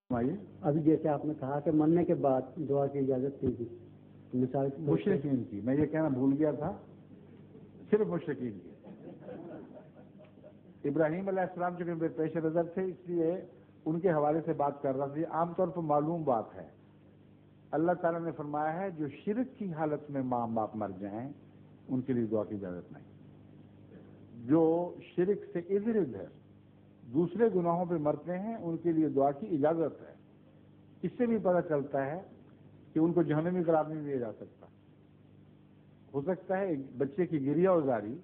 ابھی جیسے آپ نے کہا کہ مرنے کے بعد دعا کی اجازت دی تھی، مثال مشرکین کی، میں یہ کہنا بھول گیا تھا، صرف مشرکین کی۔ ابراہیم علیہ السلام جو کہ پیش نظر تھے، اس لیے ان کے حوالے سے بات کر رہا تھا۔ عام طور پر معلوم بات ہے، اللہ تعالیٰ نے فرمایا ہے جو شرک کی حالت میں ماں باپ مر جائیں ان کے لیے دعا کی اجازت نہیں۔ جو شرک سے ارد گرد ہے، دوسرے گناہوں پہ مرتے ہیں، ان کے لیے دعا کی اجازت ہے۔ اس سے بھی پتہ چلتا ہے کہ ان کو جہنمی قرار نہیں دیا جا سکتا۔ ہو سکتا ہے ایک بچے کی گریہ ازاری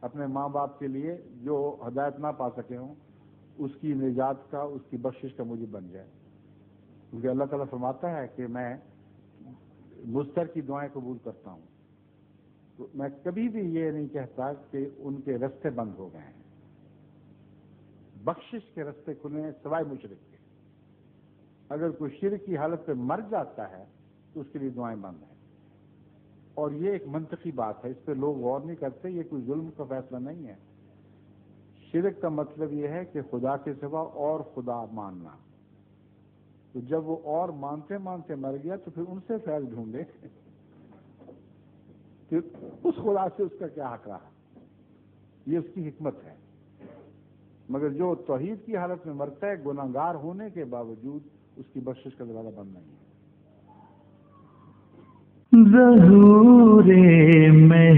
اپنے ماں باپ کے لیے جو ہدایت نہ پا سکے ہوں، اس کی نجات کا، اس کی بخشش کا موجب بن جائے، کیونکہ اللہ تعالیٰ فرماتا ہے کہ میں مضطر کی دعائیں قبول کرتا ہوں۔ تو میں کبھی بھی یہ نہیں کہتا کہ ان کے رستے بند ہو گئے ہیں، بخشش کے رستے کھلے ہیں سوائے مشرک کے۔ اگر کوئی شرک کی حالت پہ مر جاتا ہے تو اس کے لیے دعائیں بند ہیں، اور یہ ایک منطقی بات ہے، اس پہ لوگ غور نہیں کرتے۔ یہ کوئی ظلم کا فیصلہ نہیں ہے۔ شرک کا مطلب یہ ہے کہ خدا کے سوا اور خدا ماننا۔ تو جب وہ اور مانتے مانتے مر گیا تو پھر ان سے فیض ڈھونڈے، پھر اس خدا سے اس کا کیا حق رہا؟ یہ اس کی حکمت ہے۔ مگر جو توحید کی حالت میں مرتا ہے گناہگار ہونے کے باوجود، اس کی بخشش کا دروازہ بند نہیں ہے۔ ظہور مہ